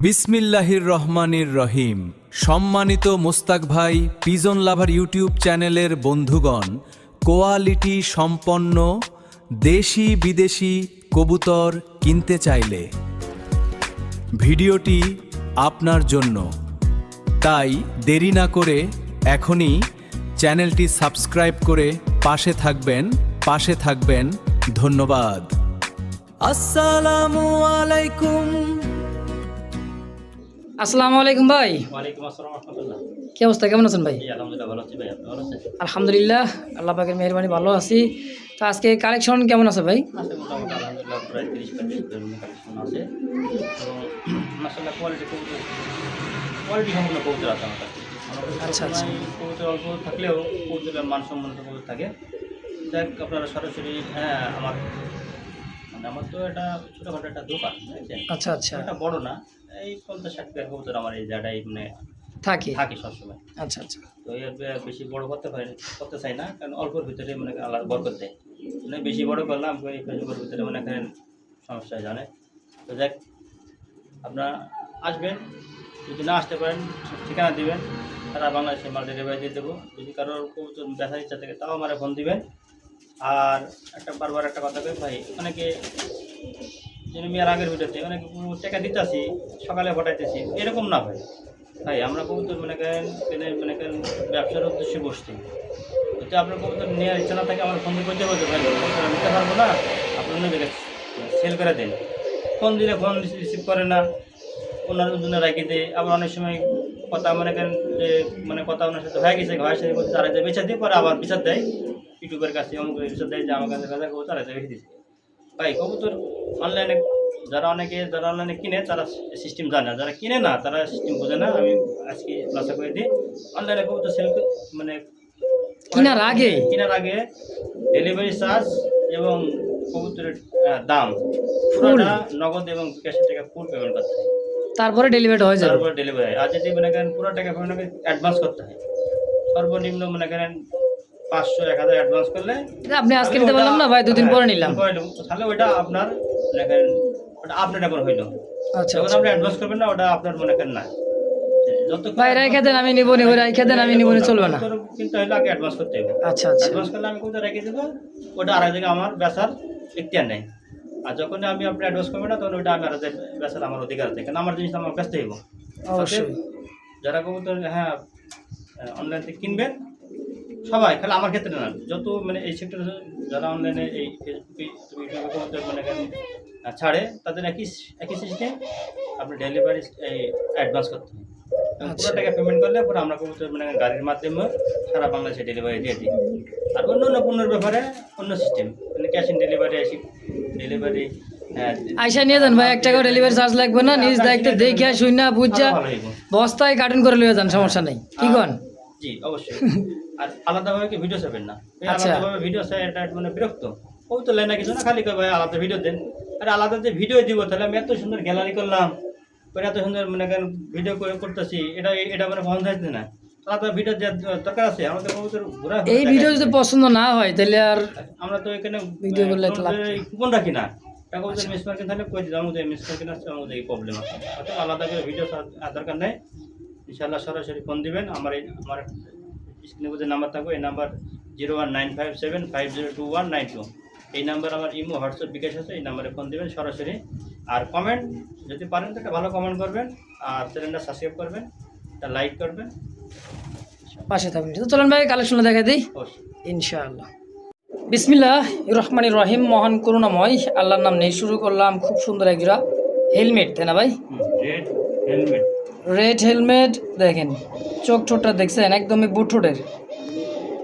বিসমিল্লাহির রহমানির রহিম। সম্মানিত মোস্তাক ভাই পিজন লাভার ইউটিউব চ্যানেলের বন্ধুগণ, কোয়ালিটি সম্পন্ন দেশি বিদেশি কবুতর কিনতে চাইলে ভিডিওটি আপনার জন্য। তাই দেরি না করে এখনই চ্যানেলটি সাবস্ক্রাইব করে পাশে থাকবেন। ধন্যবাদ। আসসালামু আলাইকুম। আসসালামু আলাইকুম ভাই। ওয়ালাইকুম আসসালাম রাহমাতুল্লাহ। কি অবস্থা, কেমন আছেন ভাই? আলহামদুলিল্লাহ ভালো আছি ভাই, আপনি ভালো আছেন? আলহামদুলিল্লাহ, আল্লাহ পাকের মেহেরবানি ভালো আছি। তো আজকে কালেকশন কেমন আছে ভাই? আছে মোটামুটি আলহামদুলিল্লাহ, প্রায় 30-35 কালেকশন আছে। তো মাশাআল্লাহ কোয়ালিটি সম্পূর্ণ কবুতর আছে আমার কাছে। আচ্ছা। কবুতর অল্প থাকলেও কবুতরের মানসম্মত কবুতর থাকে। দেখ আপনারা সরাসরি আমার তো এটা ছোটোখাটো একটা দোকান, বুঝছেন? আচ্ছা। এটা বড় না, এই 50-60 পেয়ার কবুতর আমার এই জায়গায় থাকে সবসময়। আচ্ছা। তো এর বেশি বড় করতে চাই না, কারণ অল্পর ভিতরে আল্লাহ বরকত দেয়। বেশি বড় করলাম ওই ফেসবুকের ভিতরে সমস্যা জানে। তো দেখ আপনারা আসবেন, যদি না আসতে পারেন ঠিকানা দিবেন, সারা বাংলাদেশে মাল ডেলিভারি দিয়ে দেবো। যদি কারোর দেখার ইচ্ছা থাকে তাও আমার ফোন দিবেন। আর বারবার একটা কথা কই ভাই, অনেকে মেয়ের আগের ভিডিওতে অনেকে টাকা দিতেছি সকালে পাঠাইতেছি, এরকম না ভাই আমরা কবুতর ব্যবসার উদ্দেশ্যে বসছি। যদি আপনার কবুতর নেওয়ার ইচ্ছা না থাকে আমার ফোন দিয়ে করতে বলতে ভাই নিতে পারবো না, আপনি অন্যদিকে সেল করে দেন। ফোন দিলে ফোন রিসিভ করে না, ওনার জন্য রেখে দেয়। আবার অনেক সময় কথা যে কথা ওনার সাথে হয়ে গেছে, ঘরের সাথে বলতে তারা যে বেচা দিয়ে পরে আবার বিচার দেয় ইউটিউবের কাছে, অমুক বিচার দেয় যে আমার কাছে কাজা কবুতর তারা বেশি দিচ্ছে। ভাই কবুতর অনলাইনে যারা অনলাইনে কিনে তারা সিস্টেম জানে, যারা কিনে না তারা সিস্টেম বোঝে না। আমি আজকে ক্লাসে করে দিই, অনলাইনে কবুতর সেল কেনার আগে ডেলিভারি চার্জ এবং কবুতরের দাম পুরোটা নগদ এবং ক্যাশের টাকা ফুল পেমেন্ট করতে হয়, তারপরে ডেলিভারি হয়ে যাবে। তারপরে ডেলিভারি হয়। আর যদি পুরো টাকা পেমেন্ট অ্যাডভান্স করতে হয়, সর্বনিম্ন 500-1000 অ্যাডভান্স করলে আপনি আজকে নিতে পারলাম না ভাই, দুদিন পরে নিলাম, তাহলে ওইটা আপনার ওটা আপনার এখন হইলো। আচ্ছা। যখন আপনি অ্যাডভান্স করবেন না, ওটা আপনার না যত ভাই রেখে দেন, আমি নিব নি, রেখে দেন আমি নিব নি, চলবে না কিন্তু হইলে আগে অ্যাডভান্স করতে হবে। আচ্ছা। অ্যাডভান্স করলে আমি কোথাও রেখে দেবো, ওটা আর জায়গায় আমার বেচার ইখতিয়ার নেই। আর যখন আপনি অ্যাডভান্স করবেন না, তখন ওইটা আমি আর বেচার আমার অধিকার আছে, কারণ আমার জিনিস আমার ব্যস্ত হইব। অবশ্যই যারা কবুতর অনলাইন থেকে কিনবেন সবাই, খালি আমার ক্ষেত্রে না, যত এই সেক্টরে যারা অনলাইনে এই ফেসবুকে ইউটিউবে কবুতর ছাড়ে, তাদের একই সিস্টেম আপনি ডেলিভারি অ্যাডভান্স করতে হবে। পুরো টাকা পেমেন্ট করলে পরে আমরা কবুতর গাড়ির মাধ্যমে সারা বাংলাদেশে ডেলিভারি দিয়ে দিই। আর অন্য পণ্যের ব্যাপারে অন্য system, cash on delivery delivery আইসা নিয়ে যান ভাই, 1 টাকা ডেলিভারি চার্জ লাগবে না, নিজ দায়িত্বে দেখে শুনে বুঝা বস্তায় কার্টুন করে লিয়ে যান, সমস্যা নেই। কি কন? জি অবশ্যই। আর আলাদাভাবে কি ভিডিও চাবেন না, আলাদাভাবে ভিডিও চাই এটা বিরক্ত ও তো লেনা কিছু না, খালি ভাই আলাদা ভিডিও দেন। আরে আলাদা যে ভিডিও দিব, তাহলে আমি এত সুন্দর গ্যালারি করলাম, এত সুন্দর ভিডিও করতেছি, এটা বন্ধ হয়েছে না, আলাদা ভিডিও দেওয়ার দরকার আছে আমাদের। এই ভিডিও যদি পছন্দ না হয় তাহলে আর আমরা তো এখানে ভিডিও করলে কুপন রাখি না, মিস মার্কেট তাহলে কই দিলাম মিস মার্কেট আসছে, আমাদের এই প্রবলেম আছে। অর্থাৎ আলাদা করে ভিডিও দরকার নেই, ইনশাআল্লাহ সরাসরি ফোন দিবেন। আমার স্ক্রিনে যে নাম্বার থাকবে, এই নাম্বার 01957502192, এই নাম্বার আমার ইমো হোয়াটসঅ্যাপ বিকাশ আছে, এই নাম্বারে ফোন দিবেন সরাসরি। আর কমেন্ট যদি পারেন তো একটা ভালো কমেন্ট করবেন, আর চ্যানেলটা সাবস্ক্রাইব করবেন, একটা লাইক করবেন, পাশে থাকবেন। তো চলেন ভাই কালেকশনটা দেখা দিই ইনশাআল্লাহ। বিসমিল্লাহির রহমানির রহিম। মহান করুণাময় আল্লাহর নাম নিয়ে শুরু করলাম। খুব সুন্দর এক জোড়া হেলমেট, তাই না ভাই? রেড হেলমেট, দেখেন চোখ ঠোঁটটা দেখছেন, একদমই বুটঠোঁটের।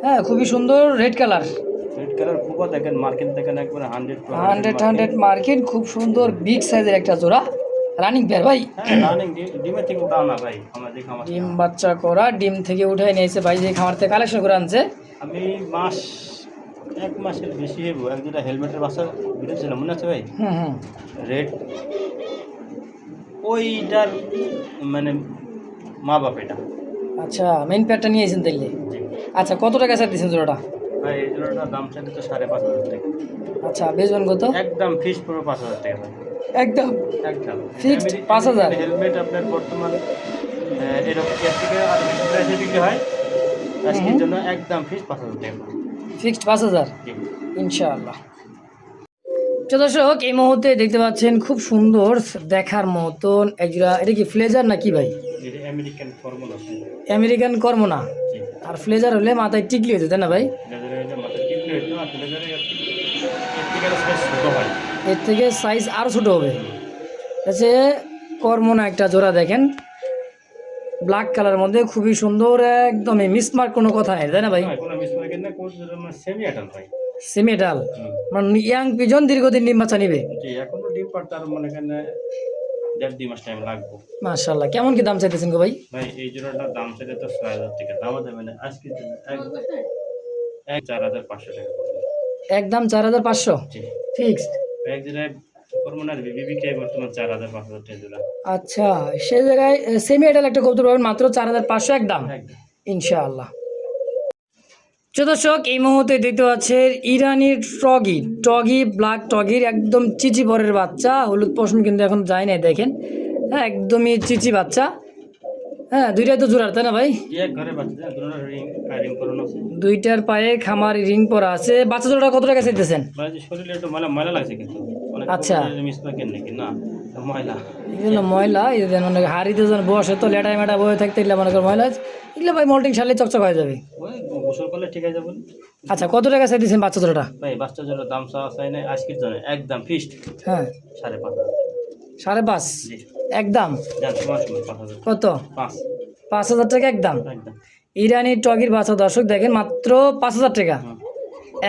হ্যাঁ, খুবই সুন্দর রেড কালার খুব দেখেন, মার্কিন দেখেন একবারে 100 মার্কিন, খুব সুন্দর বিগ সাইজের একটা জোড়া রানিং পেয়ার ভাই। ডিমের থেকে উঠাও না ভাই, আমাদের খামার ডিম বাচ্চা করা, ডিম থেকে উঠাই নিয়েছে ভাই, যে খামার থেকে কালেকশন করে আনছে। আমি 1 মাসের বেশি হইব, এক দুটা হেলমেটের বাচ্চা বিটেছিলাম, মনে আছে ভাই? রেড, ওইটার মা বাপ এটা। আচ্ছা, মেইন পেয়ারটা নিয়েছেন তাইলে? আচ্ছা, কত টাকা স্যার দিয়েছেন জোড়াটা? ভাই এই জোড়াটার দাম চাইলে তো 5,500 টাকা। আচ্ছা, বেচবেন কত? একদম ফিক্স পুরো 5,000 টাকা ভাই। একদম একদম Fixed 5,000 হেলমেট আপনার বর্তমান এরকম এর থেকে আর বেশি প্রাইসে বিক্রি হয় আজকের জন্য একদম ফিক্স 5,000 টাকা ফিক্সড 5,000 জি ইনশাআল্লাহ। তো দর্শক এই মুহূর্তে দেখতে পাচ্ছেন খুব সুন্দর দেখার মতন একজোড়া, এটা কি ফ্লেজার নাকি ভাই? এটা আমেরিকান ফর্মুলা আছে আমেরিকান কর্ম না, জি আর ফ্লেজার হলে মাথায় টিকলি হতো তাই না ভাই? লেজারে এটা মাথা টিপলে হতো আর লেজারে এর থেকে সাইজ ছোট হয় এর থেকে সাইজ আরও ছোটো হবে। আছে কর্ম না একটা জোড়া দেখেন, ব্ল্যাক কালার মধ্যে খুবই সুন্দর, একদমই মিসমার্ক কোনো কথা নেই তাই না ভাই? হয় কোনো মিসমার্ক না কোন সেমি অ্যাটাল ভাই সেমিটাল মানে ইয়াং পিজন দীর্ঘদিন ডিম বাচ্চা নিবে। জি এখনো ডিম পাড়তে আর মনে করেন 1.5-2 মাস টাইম লাগবে মাশাআল্লাহ। কেমন কি দাম চাইতেছেন গো ভাই? ভাই এই জোড়াটার দাম সেটা তো 6,000 টাকা দাম দেবে না আজকের জন্য 4,500 টাকা পড়বে একদম 4,500 জি ফিক্সড। এক জোড়ায় হরমোনাল বিবিকে বর্তমান 4,500 টাকা জোড়া আচ্ছা, সে জায়গায় সেমিটাল একটা কবুতর পাবেন মাত্র 4,500 একদম একদম ইনশাআল্লাহ। দর্শক এই মুহূর্তে দেখতে পাচ্ছেন ইরানির টগি ব্ল্যাক টগির একদম চিচি পরের বাচ্চা, হলুদ পশম কিন্তু এখন যায় নাই দেখেন, হ্যাঁ একদমই চিচি বাচ্চা। হ্যাঁ দুইটাই তো জোড়ার তাই না ভাই? এক ঘরে বাচ্চা দুটো রিং করানো আছে দুইটার পায়ে খামার রিং পরা আছে। বাচ্চা জোড়াটা কত টাকা চাইতেছেন? মানে যে শরীরে একটু ময়লা লাগছে কিন্তু অনেক আচ্ছা। মিসমার্কের নাকি না ময়লা এগুলো ময়লা, এই যে মনে হাড়িতে যখন বসে তো লেটাই মেটা বয়ে থাকতে এগুলো মনে করেন ময়লা, এগুলো ভাই মল্টিং সারলে চকচক হয়ে যাবে। ওই গোসল করলে ঠিক আছে যাবে আচ্ছা কত টাকা চাইতেছেন বাচ্চা জোড়াটা? ভাই বাচ্চা জোড়ার দাম চাই না আজকের জন্য একদম ফিক্সড হ্যাঁ 5,500 5.5 জি একদম। জান সময় 5,000 কত? 5 5,000 টাকা একদম। একদম ইরানি টগির বাচ্চা দর্শক দেখেন মাত্র 5,000 টাকা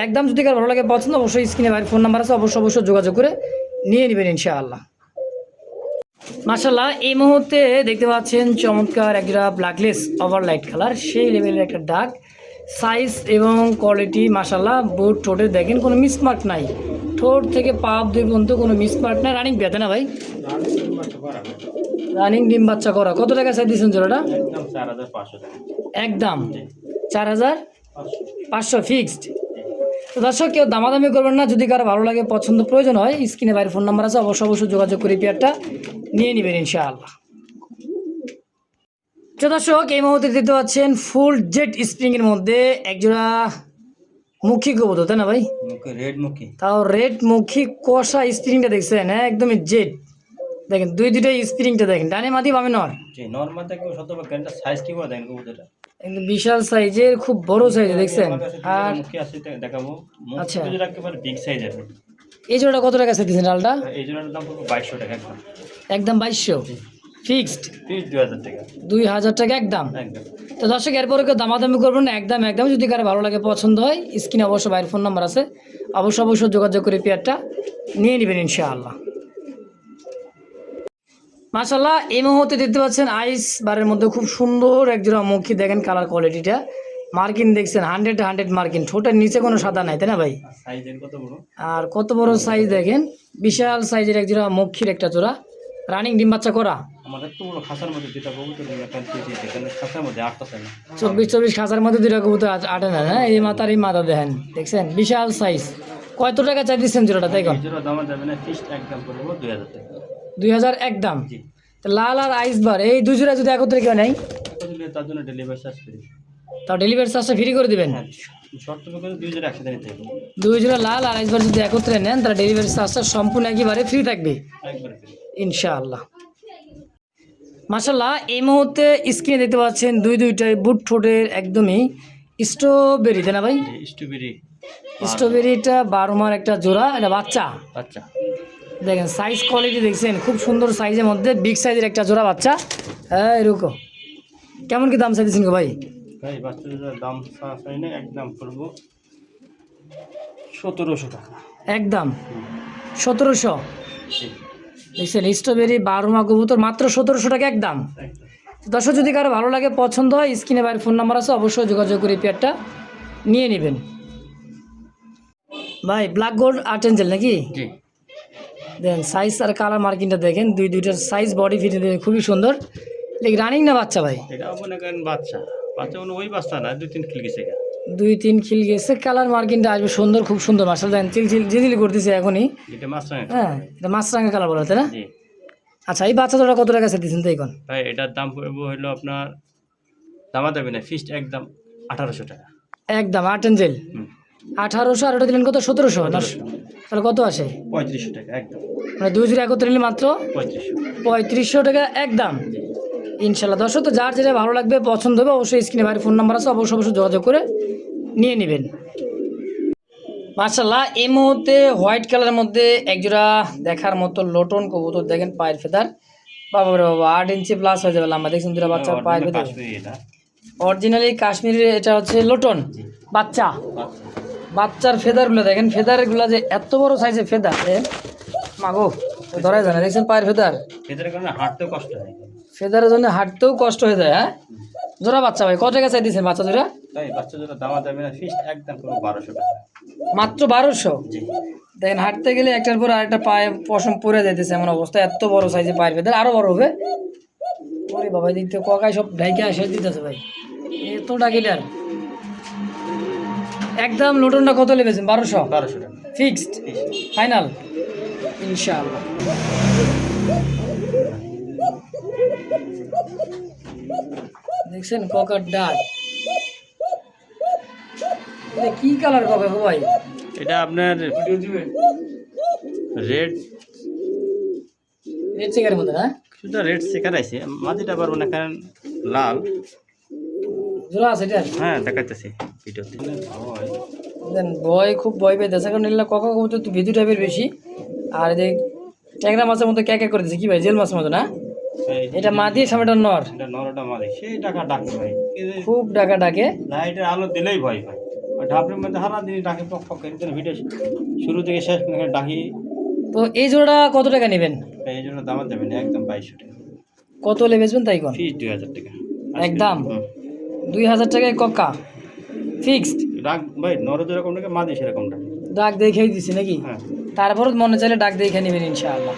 একদম। যদি কার ভালো লাগে পছন্দ অবশ্যই স্ক্রিনে ভাইয়ের ফোন নাম্বার আছে, অবশ্যই যোগাযোগ করে নিয়ে নেবেন ইনশাআল্লাহ। মাশাআল্লাহ এই মুহূর্তে দেখতে পাচ্ছেন চমৎকার একটা ব্ল্যাকলেস ওভারলাইট কালার, সেই লেভেলের একটা ডাক সাইজ এবং কোয়ালিটি মাশাআল্লাহ। বুট ঠোঁটে দেখেন কোনো মিসমার্ক নাই, ঠোঁট থেকে পা অবধি পর্যন্ত কোনো মিসমার্ক নাই। রানিং বেতে না ভাই? রানিং ডিম বাচ্চা করা। কত টাকা চাই দিয়েছেন জোড়াটা? একদম 4,500 টাকা একদম 4,500 ফিক্সড। তো দর্শক কেউ দামাদামি করবেন না, যদি কারো ভালো লাগে পছন্দ প্রয়োজন হয় স্ক্রিনে বাইরের ফোন নাম্বার আছে, অবশ্যই যোগাযোগ করে পেয়ারটা নিয়ে নেবেন ইনশাআল্লাহ। তো দর্শক এই মুহূর্তে দেখতে পাচ্ছেন ফুল জেট স্প্রিংয়ের মধ্যে একজোড়া মুখী কবুতর তাই না ভাই? মুখে রেড মুখে তাও রেড মুখী কষা স্প্রিংটা দেখছেন, হ্যাঁ একদমই জেট। দেখেন দুইটাই স্প্রিংটা দেখেন, ডানে মাটি বামে নর, জি নরমাল থেকে শতভাগ এটা সাইজ কি করে দেখেন কবুতরটা একদম বিশাল সাইজের, খুব বড় সাইজের দেখছেন। আর মুখে আছে দেখাবো আচ্ছা। মুখে যদি একেবারে বিগ সাইজের এই জোড়াটা কত টাকা চাইতেছেন ডালটা? এই জোড়াটার দাম পড়বে 2,200 টাকা একদম একদম 2,200 ফিক্সড। ফিক্স 2,000 টাকা 2,000 টাকা একদম। একদম তো দর্শক এরপরে কেউ দামাদামি করবেন না, একদম একদম। যদি কারো ভালো লাগে পছন্দ হয় স্ক্রিনে অবশ্যই বাইরের ফোন নাম্বার আছে, অবশ্যই যোগাযোগ করে পেয়ারটা নিয়ে নেবেন ইনশাআল্লাহ। মাশাআল্লাহ এই মুহূর্তে দেখতে পাচ্ছেন আইস বারের মধ্যে খুব সুন্দর একজোড়া মুখী, দেখেন কালার কোয়ালিটিটা, মার্কিন দেখছেন 100 মার্কিন, ঠোঁটের নিচে কোনো সাদা নাই তাই না ভাই? সাইজের কত বড় আর কত বড় সাইজ দেখেন, বিশাল সাইজের একজোড়া মুখীর একটা জোড়া, রানিং ডিম বাচ্চা করা। আমাদের তো বড় খাসার মধ্যে যেটা কবুতর এখানে খাসার মধ্যে 8টা না 24 খাঁচার মধ্যে দুইটা কবুতর আটে না, হ্যাঁ এই মাথার এই মাথা দেখেন দেখছেন বিশাল সাইজ। কত টাকা চাই দিচ্ছেন জোড়াটা তাই কোন? এই জোড়া দাম যাবে না ফিক্সড একদম পড়বে 2,000 টাকা 2,000 একদম। জি তো লাল আর আইস বার এই দুই জোড়া যদি একত্রে কেউ নেই কত দিলে তার জন্য ডেলিভারি চার্জ ফ্রি তাও ডেলিভারি চার্জটা ফ্রি করে দিবেন। হ্যাঁ শর্ত করে 2 জোড়া একসাথে নিতে হবে দুই জোড়া লাল আর আইস বার যদি একত্রে নেন তাহলে ডেলিভারি চার্জটা সম্পূর্ণ একেবারে ফ্রি থাকবে একবারে ফ্রি ইনশাআল্লাহ। মাশাআল্লাহ এই মুহূর্তে স্ক্রিনে দেখতে পাচ্ছেন দুইটাই বুট ঠোঁটের একদমই স্ট্রবেরি তাই না ভাই? স্ট্রবেরি স্ট্রবেরিটা 12 মার একটা জোড়া, এটা বাচ্চা। আচ্ছা দেখেন সাইজ কোয়ালিটি দেখছেন খুব সুন্দর সাইজের মধ্যে, বিগ সাইজের একটা জোড়া বাচ্চা। হ্যাঁ এরকম কেমন কি দাম চাইছেন গো ভাই? ভাই বাচ্চাদের দাম চাই না একদম পড়বো 1,700 টাকা একদম 1,700 জি দেখছেন স্ট্রবেরি 12 মা কবুতর মাত্র 1,700 টাকা একদম। একদম দর্শক যদি কারো ভালো লাগে পছন্দ হয় স্ক্রিনে বাইরের ফোন নাম্বার আছে, অবশ্যই যোগাযোগ করে পেয়ারটা নিয়ে নেবেন। ভাই ব্ল্যাক গোল্ড আর্ট এঞ্জেল নাকি? জি দেখেন সাইজ আর কালার মার্কিংটা দেখেন, দুইটার সাইজ বডি ফিটিং দেখেন খুবই সুন্দর। রানিং না বাচ্চা ভাই? এটা মনে করেন বাচ্চা মানে ওই বাচ্চা না 2-3 কিলো গেছে 2-3 খিল গেছে, কালার মার্কিংটা আসবে সুন্দর, খুব সুন্দর মাশাআল্লাহ। দেখেন চিলচিল করতেছে এখনই। এটা মাছরাঙা হ্যাঁ, এটা মাছরাঙা কালার বলা তাই না? জি আচ্ছা, এই বাচ্চা জোড়া কত টাকা দিচ্ছেন তাই কোন? ভাই, এটার দাম পড়বে হলো আপনার দামা দেবে না, ফিক্সড একদম 1800 টাকা। একদম 8 এঞ্জেল হুম 1800, আর ওটা দিলেন কত 1700 না? 1700 তাহলে কত আসে? 3500 টাকা একদম, মানে 2 জোড়া একত্রে নিলে মাত্র 3500। 3500 টাকা একদম। ইনশাল্লাহ দর্শক, তো যার যেটা ভালো লাগবে পছন্দ হবে অবশ্যই স্ক্রিনে বাইরে ফোন নাম্বার আছে, অবশ্যই যোগাযোগ করে নিয়ে নেবেন। মাশাআল্লাহ, এই মুহূর্তে হোয়াইট কালারের মধ্যে একজোড়া দেখার মতো লোটন কবুতর, দেখেন পায়ের ফেদার বাবা রে বাবা 8 ইঞ্চি প্লাস হয়ে যাবে লম্বা, দেখছেন দুটা বাচ্চা পায়ের ফেদার এটা অরিজিনালি কাশ্মীরের, এটা হচ্ছে লোটন বাচ্চা। বাচ্চার ফেদারগুলো দেখেন, ফেদারগুলো যে এত বড় সাইজের ফেদার, মাগো ধরাই যায় না, দেখছেন পায়ের ফেদার। এদের কারণে হাঁটতেও কষ্ট হয়। ফেদারের জন্য হাঁটতেও কষ্ট হয়ে যায়। হ্যাঁ, জোড়া বাচ্চা ভাই কত টাকা চাই দিচ্ছেন বাচ্চা জোড়া? তাই বাচ্চা জন্য দামা যাবে না, ফিক্সড একদম পুরো 1200 টাকা। মাত্র 1200? জি দেখেন হাঁটতে গেলে একটার পর আরেকটা পায়ে পশম পরে যাইতেছে এমন অবস্থা, এত বড় সাইজে পায়ের ফেদার, আরো বড় হবে। ওরে বাবা, দেখতে ককাই সব ঢাইকে শেষ দিতেছে ভাই, এত ডাকিটার। একদম লোটনটা কত লেগেছেন? 1200? 1200 টাকা ফিক্সড ফাইনাল ইনশাআল্লাহ। দেখছেন ককার ডাক, এটা কি কালার ককা গো ভাই? এটা আপনার রেড রেড চেকারের মধ্যে না? শুধু রেড সেকার আছে, মাঝিটা পারবো না কারণ লাল। জোড়া আছে এটা? হ্যাঁ দেখাইতেছি ভিডিওতে। দেন ভয়, খুব ভয় পেয়েছে কারণ এগুলো ককা কবুতর তো ভিতু টাইপের বেশি, আর এই যে ট্যাংরা মাছের মতো ক্যাক করে দিচ্ছে কি ভাই, জেল মাছের মতো না? এটা মা দিয়ে সামনেটা নর, এটা নরটা মাঝি, সেই টাকা ডাকে ভাই, খুব ডাকা ডাকে। লাইটের আলো দিলেই ভয় ভাই। ওই ঢাপের মধ্যে হারা দিন ডাকে পক পক করে, ভিডিও শুরু থেকে শেষ পর্যন্ত ডাকি। তো এই জোড়া কত টাকা নেবেন? এই জন্য দাম দেবেন একদম 2200 টাকা। কত হলে বেচবেন তাই কোন? ফিস 2000 টাকা একদম 2000 টাকায় কক্কা ফিক্সড। ডাক ভাই, নর যেরকম টাকা মাঝি সেরকম টাকা। ডাক দেখেই দিছি নাকি? হ্যাঁ তারপর মনে চাইলে ডাক দেখে নেবেন ইনশাআল্লাহ।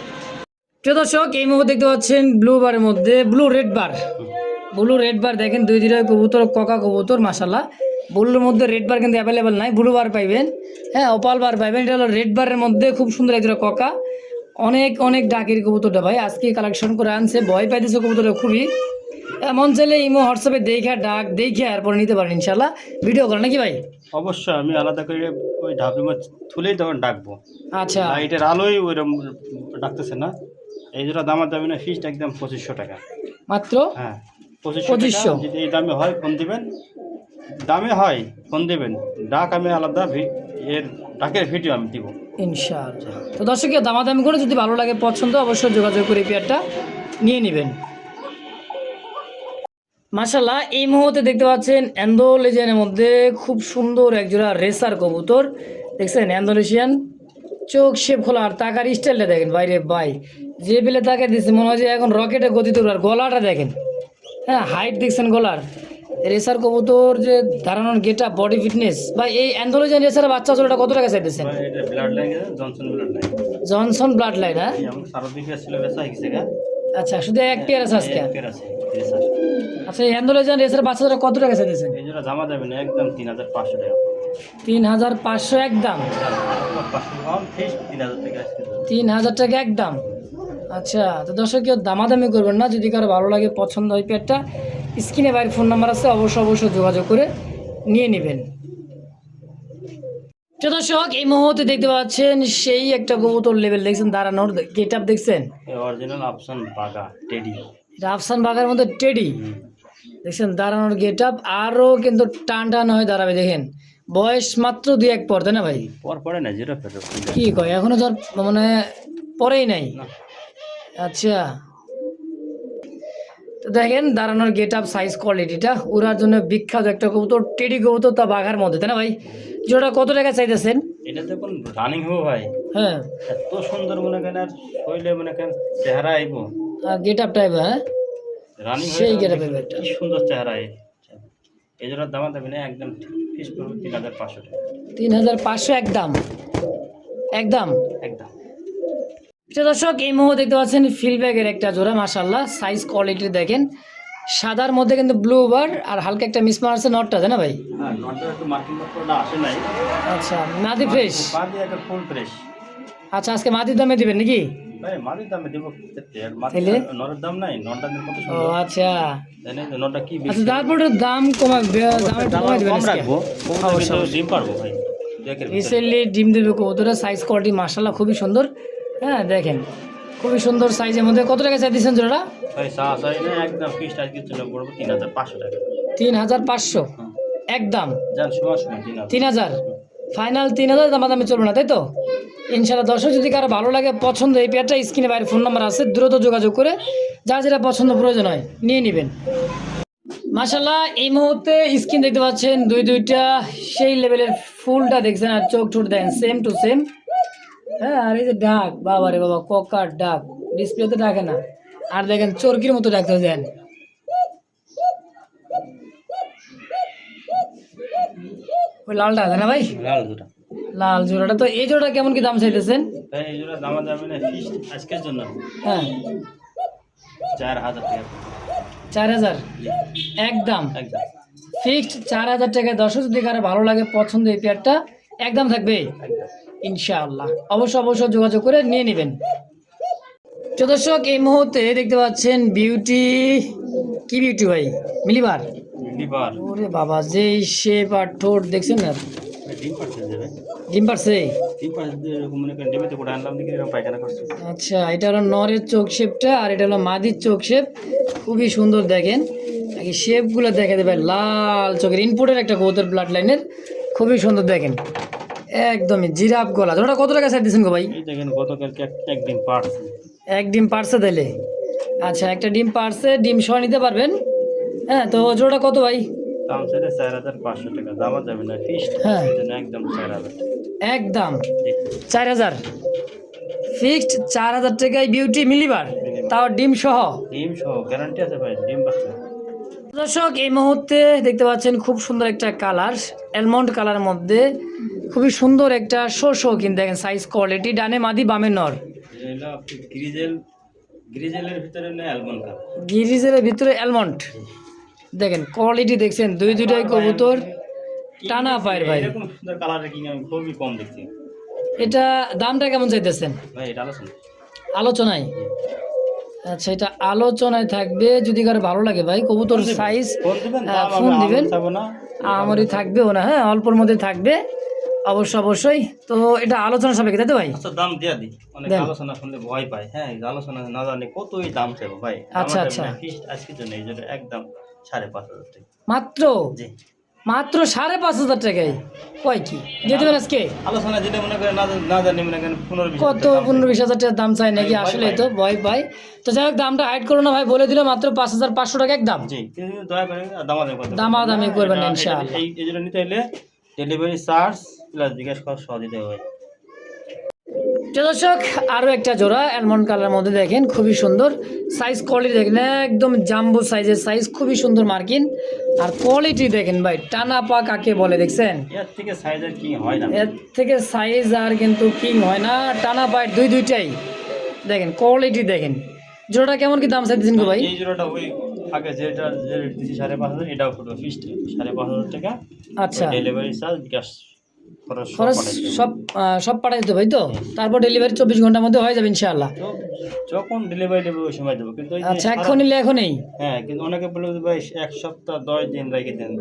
প্রিয় দর্শক, এই মুহূর্তে দেখতে পাচ্ছেন ব্লু বারের মধ্যে ব্লু রেড বার। ব্লু রেড বার দেখেন, দুই দুইটা কবুতর, ককা কবুতর মাশাআল্লাহ। ব্লুর মধ্যে রেড বার কিন্তু অ্যাভেলেবেল নাই, ব্লু বার পাইবেন, হ্যাঁ ওপাল বার পাইবেন। এটা হলো রেড বারের মধ্যে খুব সুন্দর একটা ককা, অনেক অনেক ডাকের কবুতরটা ভাই আজকে কালেকশন করে আনছে। ভয় পাইতেছে কবুতরটা খুবই, মন চাইলে ইমো হোয়াটসঅ্যাপে দেখে ডাক দেখে এরপর নিতে পারেন ইনশাআল্লাহ। ভিডিও করেন নাকি ভাই? অবশ্যই আমি আলাদা করে ওই ঢাপের মধ্যে তুলেই তখন ডাকবো। আচ্ছা, লাইটের আলোই ওইরকম ডাকতেছে না। এই জন্য দামা যাবে না, ফিক্সড একদম 2500 টাকা মাত্র হ্যাঁ 2500 টাকা। যদি এই দামে হয় ফোন দিবেন, দামে হয় ফোন দিবেন, ডাক আমি আলাদা এর ডাকের ভিডিও আমি দিব ইনশাআল্লাহ। তো দর্শকের দামাদামি করে যদি ভালো লাগে পছন্দ, অবশ্যই যোগাযোগ করে পেয়ারটা নিয়ে নেবেন। মাশাআল্লাহ, এই মুহূর্তে দেখতে পাচ্ছেন অ্যান্ডোলেজিয়ানের মধ্যে খুব সুন্দর একজোড়া রেসার কবুতর। দেখছেন অ্যান্ডোলেশিয়ান, চোখ শেপ খোলা, আর তাকার স্টাইলটা দেখেন বাইরে ভাই, যে বেলে তাকে দিচ্ছে মনে হয় যে এখন রকেটে গতিতে, আর গলাটা দেখেন, হ্যাঁ হাইট দেখছেন গলার। রেসার কবুতর যে দাঁড়ানোর গেটা, বডি ফিটনেস ভাই। এই অ্যান্ডোলেজিয়ান রেসার বাচ্চা জোড়াটা কত টাকা চাইতেছেন? এটা blood line, Johnson blood line, Johnson blood line. হ্যাঁ আমার সারাদিকে ছিল বেচা হইছে গা। আচ্ছা, শুধু এক পেয়ার আছে আজকে? পেয়ার আছে রেসার। আচ্ছা, এই অ্যান্ডোলেজিয়ান রেসার বাচ্চা জোড়া কত টাকা চাইতেছেন? এই জন্য দামা যাবে না, একদম 3500 টাকা। 3500 একদম? 500 কম, ফিক্সড 3000 টাকা আজকে। 3000 টাকা একদম। আচ্ছা, তো দর্শক কেউ দামাদামি করবেন না, যদি কারো ভালো লাগে পছন্দ হয় পেয়ারটা, স্ক্রিনে বাইরে ফোন নাম্বার আছে, অবশ্যই যোগাযোগ করে নিয়ে নেবেন। তো দর্শক, এই মুহূর্তে দেখতে পাচ্ছেন সেই একটা কবুতর লেভেল, দেখছেন দাঁড়ানোর গেট আপ দেখছেন, এই অরিজিনাল অপশন বাগা টেডি। এটা আফসান বাগার মধ্যে টেডি, দেখছেন দাঁড়ানোর গেট আপ, আরও কিন্তু টান টান হয়ে দাঁড়াবে। দেখেন বয়স মাত্র 2-1 পর, তাই না ভাই? পর পড়ে না, জিরো ফেরো কি কয়, এখনো ধর মানে পরেই নাই। আচ্ছা, তো দেখেন দাঁড়ানোর গেট আপ, সাইজ, কোয়ালিটিটা উড়ার জন্য বিখ্যাত একটা কবুতর, টেডি কবুতর, তা বাঘার মধ্যে, তাই না ভাই? জোড়া কত টাকা চাইতেছেন? এটা দেখুন রানিং হবো ভাই, হ্যাঁ এত সুন্দর মনে করেন, আর শৈলে মনে করেন চেহারা আইব গেট আপ টাইপ, হ্যাঁ রানিং সেই গেট আপের একটা কি সুন্দর চেহারা। এই জন্য দামা দেবে না, একদম ফিস পড়বে 3500 টাকা। 3500 একদম একদম একদম। দর্শক, এই মুহূর্তে দেখতে পাচ্ছেন ফিলব্যাগের একটা জোড়া, মাশাআল্লাহ সাইজ কোয়ালিটি দেখেন, সাদার মধ্যে কিন্তু ব্লু বার আর হালকা একটা মিসমার আছে নটটা, তাই না ভাই? হ্যাঁ নটটা একটু মার্কিং করতে আসে নাই। আচ্ছা, মাদি ফ্রেশ। মাদি একটা ফুল ফ্রেশ। আচ্ছা, আজকে মাদির দামে দিবেন নাকি? ভাই মাদির দামে দেবো ক্ষেত্রে, আর মাদি তাইলে? নরের দাম নাই, নটটা দাম কত ও সুন্দর, আচ্ছা তাই না? নটটা কি বেশি আচ্ছা, তারপর দাম দাম একটু কমাই দিবেন কম আজকে। রাখবো, অবশ্যই। ডিম পারবো ভাই দেখেন রিসেন্টলি ডিম দেবে কবুতরের সাইজ কোয়ালিটি মাশাআল্লাহ খুবই সুন্দর। হ্যাঁ দেখেন খুবই সুন্দর সাইজের মধ্যে। কত টাকা চাই দিচ্ছেন জোড়াটা? ভাই সাই না একদম ফিক্সড আজকে জন্য পড়বো 3500 টাকা। 3500 হুম। একদম? যান সময় সময় 3000। 3000 ফাইনাল, 3000 দামাদামি চলবে না তাই তো? ইনশাআল্লাহ। দর্শক যদি কারো ভালো লাগে পছন্দ, এই পেয়ারটা স্ক্রিনে বাইরে ফোন নাম্বার আছে, দ্রুত যোগাযোগ করে যার যেটা পছন্দ প্রয়োজন হয় নিয়ে নেবেন। মাশাআল্লাহ এই মুহূর্তে স্ক্রিন দেখতে পাচ্ছেন দুইটা সেই লেভেলের ফুলটা দেখছেন, আর চোখ ঠোঁট দেন সেম টু সেম। হ্যাঁ, আর এই যে ডাক, বাবা রে বাবা, ককার ডাক, ডিসপ্লেতে ডাকে না, আর দেখেন চরকির মতো ডাকতে দেন। ওই লালটা আছে না ভাই? লাল দুটো লাল জোড়াটা তো, এই জোড়াটা কেমন কি দাম চাইতেছেন? ভাই এই জোড়া দাম যাবে না ফিক্সড আজকের জন্য হ্যাঁ 4000 টাকা 4000 একদম একদম ফিক্সড 4000 টাকায়। দর্শক যদি কারো ভালো লাগে পছন্দ, এই পেয়ারটা একদম থাকবে একদম। ইনশাআল্লাহ। অবশ্যই যোগাযোগ করে নিয়ে নেবেন। তো দর্শক এই মুহূর্তে দেখতে পাচ্ছেন বিউটি, কি বিউটি ভাই? মিলিবার। লিভার ওরে বাবা, যে শেপ আর ঠোঁট দেখছেন না? ডিম পারছে যাবে, ডিম পারছে? ডিম পারছে এরকম মনে করেন ডিমেতে করে আনলাম দেখি এরকম পায়খানা করছে। আচ্ছা, এটা হলো নরের চোখ শেপটা, আর এটা হলো মাদির চোখ শেপ। খুবই সুন্দর দেখেন, আগে শেপগুলো দেখে দেবেন। লাল চোখের ইনপুটের একটা কবুতর, ব্লাড লাইনের, খুবই সুন্দর দেখেন, একদমই জিরাফ গলা। ওটা কত টাকা চাই দিচ্ছেন গো ভাই? এই দেখেন গতকালকে এক ডিম পারছে। এক ডিম পারছে তাইলে? আচ্ছা, একটা ডিম পারছে, ডিম সহ নিতে পারবেন। হ্যাঁ, তো জোড়া কত ভাই? দাম ছেড়ে 4500 টাকা, দামা যাবে না ফিক্সড হ্যাঁ একদম 4000 একদম 4000 ফিক্সড 4000 টাকায় বিউটি মিলিবার, তাও ডিম সহ। ডিম সহ গ্যারান্টি আছে ভাই, ডিম পাচ্ছে। দর্শক এই মুহূর্তে দেখতে পাচ্ছেন খুব সুন্দর একটা কালার, অ্যালমন্ড কালারের মধ্যে খুবই সুন্দর একটা শৌখিন দেখেন সাইজ কোয়ালিটি, ডানে মাদি বামে নর। এটা গ্রিজেলের ভিতরে না অ্যালমন্ড কালার, গিরিজের ভিতরে অ্যালমন্ড দেখেন, কোয়ালিটি দেখছেন, দুইটাই কবুতর টানা পায়ের ভাই। এরকম সুন্দর কালারের কিনে আমি খুবই কম দেখছি এটা দামটা কেমন চাইতেছেন? ভাই। এটা আলোচনা আলোচনায়? আচ্ছা, এটা আলোচনায় থাকবে। যদি কারো ভালো লাগে ভাই কবুতর সাইজ ফোন দিবেন, আমারই থাকবেও না। হ্যাঁ, অল্পর মধ্যে থাকবে অবশ্যই। তো এটা আলোচনা সাপেক্ষে তাই তো ভাই? আচ্ছা দাম দিয়া দি, অনেক দেন। আলোচনা শুনলে ভয় পায়। হ্যাঁ এই আলোচনা না জানি কতই দাম চাইবো ভাই। আচ্ছা, আচ্ছা। ফিক্সড আজকের জন্য এই জন্য একদম 5500 টাকা। মাত্র জি মাত্র 5500 টাকায় কয় কি দিয়ে দেবেন আজকে? আলোচনা দিলে মনে করে না জানি মনে করেন 15-20 কত 15-20 টাকার দাম চাই নাকি? আসলে তো ভয় পাই। তো যাই হোক, দামটা হাইড করো না ভাই, বলে দিলে মাত্র 5500 টাকা একদম। জি কিন্তু দয়া করে দামাদামি করতে দামাদামি করবেন না ইনশাআল্লাহ। এই জন্য নিতে হলে ডেলিভারি চার্জ প্লাস জিজ্ঞেস খরচ সহ দিতে হয়। তো দর্শক আরও একটা জোড়া অ্যালমন্ড কালারের মধ্যে দেখেন, খুবই সুন্দর সাইজ কোয়ালিটি দেখেন, একদম জাম্বো সাইজের সাইজ, খুবই সুন্দর মার্কিন। আর কোয়ালিটি দেখেন ভাই, টানা পা কাকে বলে দেখছেন? এর থেকে সাইজের কি হয় না, এর থেকে সাইজ আর কিন্তু কিং হয় না, টানা পায়ের দুইটাই দেখেন, কোয়ালিটি দেখেন। জোড়াটা কেমন কি দাম চাইতেছেন গো ভাই? এই জোড়াটা ওই আগে যেটা যে রেট দিছি 5500, এটাও পুরো ফিক্সড 5500 টাকা। আচ্ছা, ডেলিভারি চার্জ জিজ্ঞেস খরচ সব পাঠাই দিতে ভাই তো? তারপর ডেলিভারি 24 ঘন্টার মধ্যে হয়ে যাবে ইনশাআল্লাহ। যখন ডেলিভারি দেবো ওই সময় দেবো, কিন্তু আচ্ছা, এখন নিলে এখনই হ্যাঁ, কিন্তু অনেকে বলে ভাই 1 সপ্তাহ 10 দিন রেখে দেন,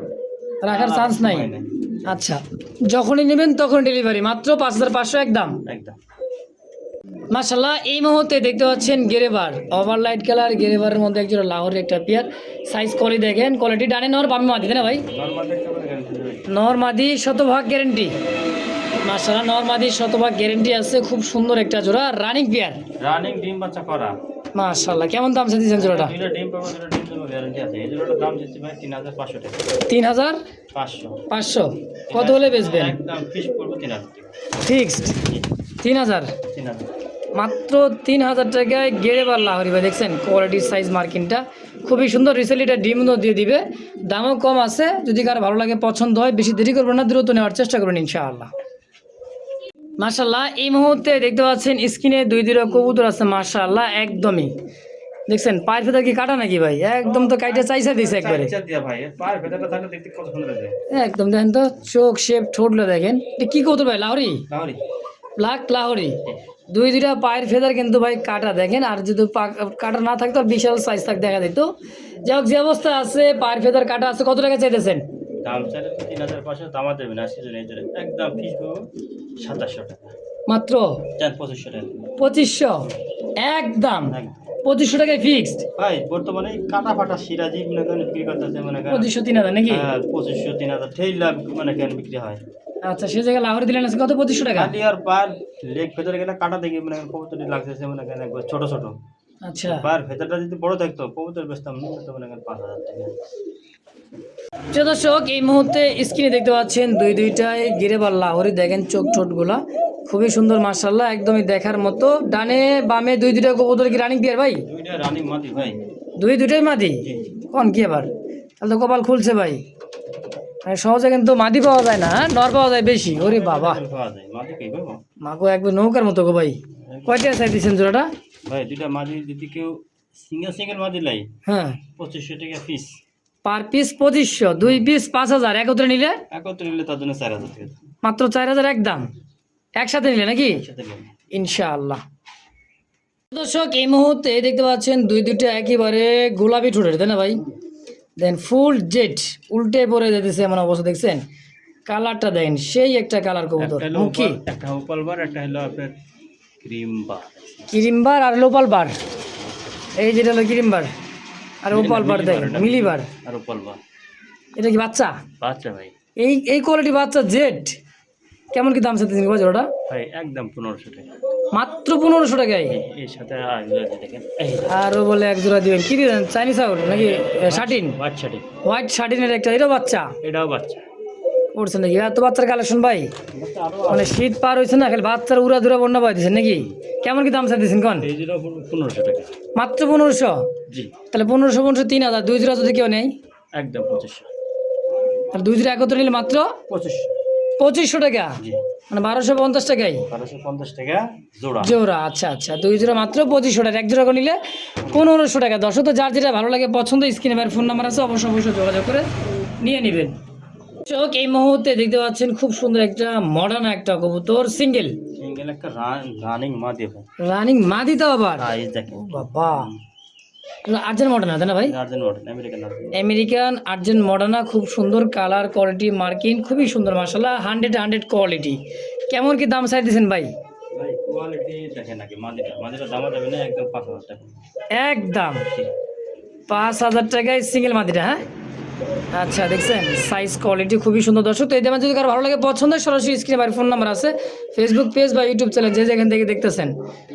রাখার চান্স নাই। আচ্ছা, যখনই নেবেন তখন ডেলিভারি, মাত্র 5500 একদম। একদম মাশাআল্লাহ এই মুহূর্তে দেখতে পাচ্ছেন গেরেবার, ওভারলাইট কালার গেরেবারের মধ্যে একজোড়া লাহোরের একটা পেয়ার। সাইজ কোয়ালিটি দেখেন, কোয়ালিটি ডানে নর বামে মাদি, তাই না ভাই? নরমাল দেখতে পারেন গ্যারান্টি দেবে। নর মাদি শতভাগ গ্যারেন্টি। মাশাআল্লাহ নর মাদি শতভাগ গ্যারেন্টি আছে, খুব সুন্দর একটা জোড়া রানিং পেয়ার। রানিং ডিম বাচ্চা করা। মাশাআল্লাহ কেমন দাম চাইছেন জোড়াটা? দুইটা ডিম পাবো, দুইটা ডিম দেবো, গ্যারান্টি আছে। এই জোড়াটার দাম দিচ্ছি ভাই 3500 টাকা। 3500 500 কত হলে বেচবেন? একদম ফিক্স করবো 3000 টাকা। ফিক্সড 3000 3000 মাত্র 3000 টাকায় গেরেবার লাহোরি ভাই। দেখছেন কোয়ালিটির সাইজ মার্কিনটা খুবই সুন্দর, রিসেন্টলি ডিমও দিয়ে দিবে, দামও কম আছে। যদি কারো ভালো লাগে পছন্দ হয়, বেশি দেরি করবেন না, দ্রুত নেওয়ার চেষ্টা করবেন ইনশাআল্লাহ। মাশাআল্লাহ এই মুহূর্তে দেখতে পাচ্ছেন স্ক্রিনে দুইটা কবুতর আছে, মাশাআল্লাহ একদমই দেখছেন পায়ের ফেদার কি কাটা নাকি ভাই? একদম তো কাইটা চাইছা দিছে একবারে। চার দিয়া ভাই পায়ের ভেতরটা থাকলে দেখতে কত সুন্দর লাগে। একদম দেখেন তো চোখ শেপ ঠোঁটগুলো দেখেন। এটা কি কৌতুক ভাই? লাহোরি লাহোরি ব্ল্যাক লাহোরি। দুইটা পায়ের ফেদার কিন্তু ভাই কাটা দেখেন। আর যদি কাটা না থাকতো আর বিশাল সাইজ থাক দেখা দিত। যাই হোক যে অবস্থা আছে পায়ের ফেদার কাটা আছে, কত টাকা চাইতেছেন? দাম চাইলে 3500 দামা দেবেন আর সিজন এই জন্য একদম ফিস 2700 টাকা মাত্র চান 2500 টাকা 2500 একদম 2500 টাকায় ফিক্সড ভাই। বর্তমানে এই কাটা ফাটা সিরাজি মনে করেন বিক্রি করতেছে মনে করেন 2500-3000 নাকি? হ্যাঁ 2500 3000 ঠেই লাভ মানে কেন বিক্রি হয়। আচ্ছা সে জায়গায় লাহোরি দিলেন আছে কত? 2500 টাকা। খালি আর পার লেগ ভেতরে গেলে কাটা দেখি মানে কবুতরটি লাগতেছে মনে করেন একবার ছোট ছোট। আচ্ছা পার ভেতরটা যদি বড় থাকতো কবুতর বেচতাম না তো মনে করেন 5000 টাকা। প্রিয় দর্শক এই মুহূর্তে স্ক্রিনে দেখতে পাচ্ছেন দুইটাই গিরেবাল লাহোরি। দেখেন চোখ ঠোঁটগুলা খুবই সুন্দর মাশাআল্লাহ, একদমই দেখার মতো। ডানে বামে দুইটা কবুতর কি রানিং বিয়ার ভাই? দুইটা রানিং মাদি ভাই। দুইটাই মাদি? জি কোন কি আবার? তাহলে তো কপাল খুলছে ভাই। মানে সহজে কিন্তু মাদি পাওয়া যায় না, হ্যাঁ নর পাওয়া যায় বেশি। ওরে বাবা পাওয়া যায় মাদি কই ভাই? মাগো একবার নৌকার মতো গো ভাই। কয়টা চাই দিচ্ছেন জোড়াটা? ভাই দুইটা মাদি যদি কেউ সিঙ্গেল মাদি লাই হ্যাঁ 2500 টাকা পিস। পার পিস 2500, 2 পিস 5000, একত্রে নিলে একত্রে নিলে তার জন্য 4000 টাকা মাত্র 4000 একদম একসাথে নিলে নাকি? একসাথে নেবেন। ইনশাআল্লাহ। দর্শক এই মুহূর্তে দেখতে পাচ্ছেন দুইটা একেবারে গোলাপি ঠোঁটের, তাই না ভাই? দেন ফুল জেট উল্টে পড়ে যেতেছে এমন অবস্থা, দেখছেন কালারটা দেখেন সেই একটা কালার কবুতর। একটা হলো মুখী একটা ওপাল বার, একটা হলো আপনার ক্রিম বার। ক্রিমবার আর লোপাল বার। এই যেটা হলো ক্রিমবার আর ওপাল বার দেখেন মিলিবার। আর ওপাল বার এটা কি বাচ্চা? বাচ্চা ভাই। এই কোয়ালিটি বাচ্চা জেট কেমন কি দাম চাইতেছেন ওটা? ভাই একদম 1500 টাকা মাত্র 1500 টাকায়। এর সাথে আইগুলো দেখেন এই আরও বলে এক জোড়া দিবেন। কি দিবেন? চাইনিজ আউট নাকি শার্টিন? বাচ্চা ঠিক হোয়াইট শার্টিনের একটা, এটাও বাচ্চা এটাও বাচ্চা উঠছে নাকি? এত বাচ্চার কালেকশন ভাই, বাচ্চা আরো মানে শীত পার হয়েছে না, খালি বাচ্চার উড়া দুরা বন্যা পাই দিচ্ছেন নাকি? কেমন কি দাম চাইতেছেন কন? এই যেটা 1500 টাকা মাত্র 1500? জি তাহলে 1500 3000, দুই জোড়া যদি কেউ নেই একদম 2500 তাহলে দুই জোড়া একত্রে নিলে মাত্র 2500 টাকা, জি মানে 1250 টাকায় 1250 টাকা জোড়া জোড়া। আচ্ছা আচ্ছা দুই জোড়া মাত্র 2500 টাকা, এক জোড়া করে নিলে 1500 টাকা। দর্শক তো যার যেটা ভালো লাগে পছন্দ স্ক্রিনে আমার ফোন নাম্বার আছে, অবশ্যই যোগাযোগ করে নিয়ে নেবেন। দর্শক এই মুহূর্তে দেখতে পাচ্ছেন খুব সুন্দর একটা মডার্ন একটা কবুতর সিঙ্গেল সিঙ্গেল একটা রানিং মাদি ভাই। রানিং মাদি তো আবার? সাইজ দেখেন বাবা আর্জেন্ট মডার্না তাই না ভাই? Urgent model American American urgent Moderna, খুব সুন্দর কালার কোয়ালিটি মার্কিং খুবই সুন্দর মাশাআল্লাহ, 100 কোয়ালিটি। কেমন কি দাম চাই দিয়েছেন ভাই? ভাই কোয়ালিটি দেখেন নাকি মাদিটা দাম যাবে না একদম 5000 টাকা একদম 5000 টাকায় সিঙ্গেল মাদিটা। হ্যাঁ আচ্ছা দেখছেন সাইজ কোয়ালিটি খুবই সুন্দর। দর্শক তো এই দামে যদি কারো ভালো লাগে পছন্দ সরাসরি স্ক্রিনে বাড়ির ফোন নাম্বার আছে, ফেসবুক পেজ বা ইউটিউব চ্যানেল যে যেখান থেকে দেখতেছেন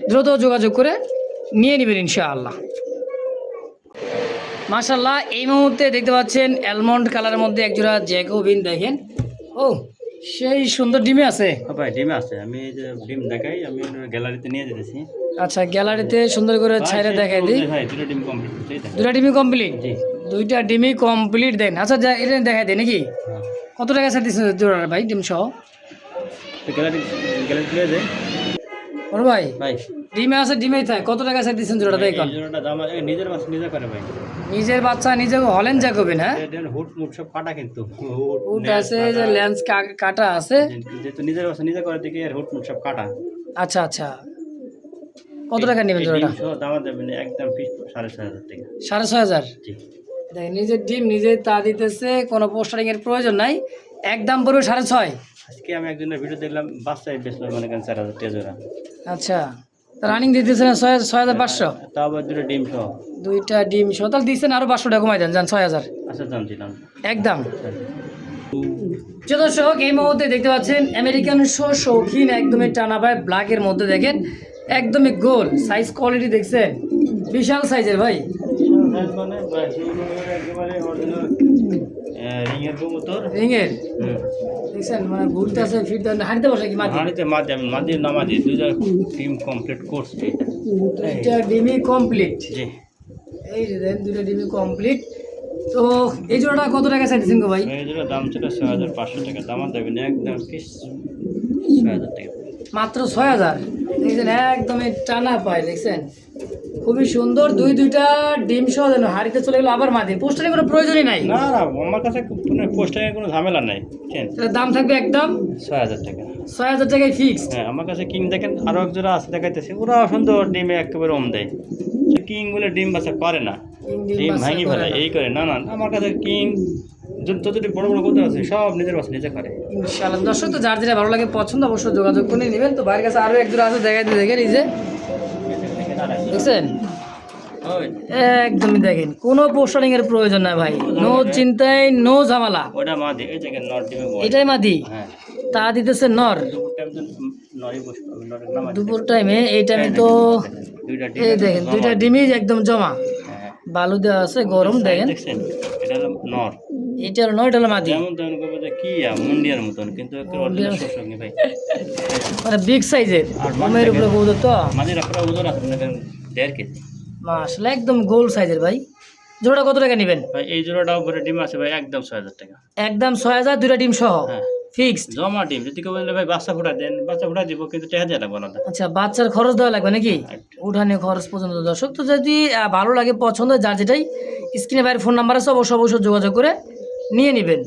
দ্রুত যোগাযোগ করে নিয়ে নেবেন ইনশাআল্লাহ। মাশাআল্লাহ এই মুহূর্তে দেখতে পাচ্ছেন অ্যালমন্ড কালারের মধ্যে একজোড়া জ্যাকোবিন দেখেন। ও সেই সুন্দর ডিমে আছে ভাই। ডিম আছে, আমি এই যে ডিম দেখাই, আমি গ্যালারিতে নিয়ে যেতেছি। আচ্ছা গ্যালারিতে সুন্দর করে ছাইরা দেখাই দিই। ভাই দুটো ডিম কমপ্লিট দুটা ডিমই কমপ্লিট? জি দুইটা ডিমই কমপ্লিট দেন। আচ্ছা এটা দেখাই দেয় নাকি? কত টাকা চাইতেছে জোড়া ভাই ডিম সহ? গ্যালারি নিয়ে যাই বড় ভাই ভাই। ডিমে আছে ডিমেই থাকে, কত টাকা চাইতেছেন জোড়াটা? এই জোড়াটা দাম নিজের মাছ নিজে করে ভাই। নিজের বাচ্চা নিজে হলেন জ্যাকোবিন? হ্যাঁ হুট মুট সব কাটা, কিন্তু উট আছে যে লেন্স কাটা আছে, যেহেতু নিজের বাচ্চা নিজে করে দেখি আর হুট মুট সব কাটা। আচ্ছা আচ্ছা কত টাকা নেবেন জোড়াটা? দাম দেবেন একদম ফিক্স 6500 টাকা। 6500? জি দেখ নিজের ডিম নিজে তা দিতেছে, কোনো পোস্টারিং এর প্রয়োজন নাই, একদম পড়বে 6500। আজকে আমি একজনের ভিডিও দেখলাম বাচ্চায় বেশ মনে করেন 4000 টাকা জোড়া। আচ্ছা রানিং দিতেছে না 6500? তা আবার দুটো ডিম সহ দুইটা ডিম সহ তাহলে দিচ্ছেন আরো 500 টাকা কমাই দেন, যান 6000 আচ্ছা দাম দিলাম একদম। দর্শক এই মুহূর্তে দেখতে পাচ্ছেন আমেরিকান শৌখিন একদমই টানা পায় ব্ল্যাকের মধ্যে দেখেন একদমই গোল সাইজ কোয়ালিটি দেখছেন বিশাল সাইজের ভাই। মানে একেবারে অরিজিনাল রিংয়ের কবুতর। রিংয়ের দেখছেন মানে ঘুরতে আছে ফিরতে হাঁটতে বসে কি মাটি? হাঁড়িতে মাদি নামাজি দুইটা ডিম কমপ্লিট করছে এটা ডিমই কমপ্লিট। জি এই যে দেন দুটো ডিমই কমপ্লিট। তো এই জোড়াটা কত টাকা চাইছেন গো ভাই? এই জোড়া দাম ছিল 6500 টাকা, দাম দেবেন একদম ফিক্স 6000 টাকা মাত্র 6000। দেখছেন একদমই টানা পায় দেখছেন খুবই সুন্দর, দুইটা ডিম সহ যেন হাড়িতে চলে গেলো আবার মাদি। পোস্টারের কোনো প্রয়োজনই নাই। না না, আমার কাছে কোনো পোস্টারের কোনো ঝামেলা নাই, বুঝছেন? তাহলে দাম থাকবে একদম 6,000 টাকা। 6,000 টাকায় ফিক্সড। হ্যাঁ, আমার কাছে কিং দেখেন, আরও এক জোড়া আছে দেখাইতেছে, ওরা সুন্দর ডিমে একেবারে দেয়। কিং বলে ডিম বাচ্চা করে না, ডিম ভাঙি ফেলে এই করে। না না, আমার কাছে কিং যতটুকু বড় বড় কথা আছে সব নিজের বাচ্চা নিজে করে। ইনশাআল্লাহ। দর্শক, তো যার যেটা ভালো লাগে পছন্দ অবশ্যই যোগাযোগ করে নেবেন। তো ভাইয়ের কাছে আরও এক জোড়া আছে, দেখাই দিয়ে দেখেন। এই যে দেখছেন, একদমই দেখেন, কোনো পোস্টারিং এর প্রয়োজন নাই ভাই, নো চিন্তায়, নো ঝামেলা। ওটা মা দিয়ে এই জায়গায় নর ডিমে বড়। এটাই মাদি, হ্যাঁ, তা দিতেছে নর। দুপুর টাইম তো নরই বসবে, নরের নাম আছে। দুপুর টাইমে, এই টাইমে তো দুইটা ডিম এই দেখেন, দুইটা ডিমই একদম জমা, হ্যাঁ, বালু দেওয়া আছে, গরম দেখেন। দেখছেন? এটা হলো নর, এটা হলো নর, এটা হলো মাদি। যেমন তেমন করবে যে কি মুন্ডিয়ার মতন, কিন্তু একটু অরিজিনাল সঙ্গে ভাই। মানে বিগ সাইজের, আর কমের উপরে বউদ তো মাঝের আপনার ওজন আছে দেখেন 1.5 কেজি মাশাআল্লাহ, একদম গোল সাইজের ভাই। জোড়াটা কত টাকা নেবেন ভাই। এই জোড়াটা উপরে ডিম আছে ভাই, একদম 6,000 টাকা। একদম 6,000, দুইটা ডিম সহ হ্যাঁ, ফিক্সড। জমা ডিম। যদি কেউ বলে ভাই বাচ্চা ফুটা দেন, বাচ্চা ফুটা দিব, কিন্তু টাকা দিয়ে লাগবে না। আচ্ছা, বাচ্চার খরচ দেওয়া লাগবে নাকি? উঠানে খরচ পর্যন্ত। দর্শক, তো যদি ভালো লাগে, পছন্দ, যার যেটাই, স্ক্রিনে বাইরের ফোন নাম্বার আছে, অবশ্যই যোগাযোগ করে নিয়ে নেবেন।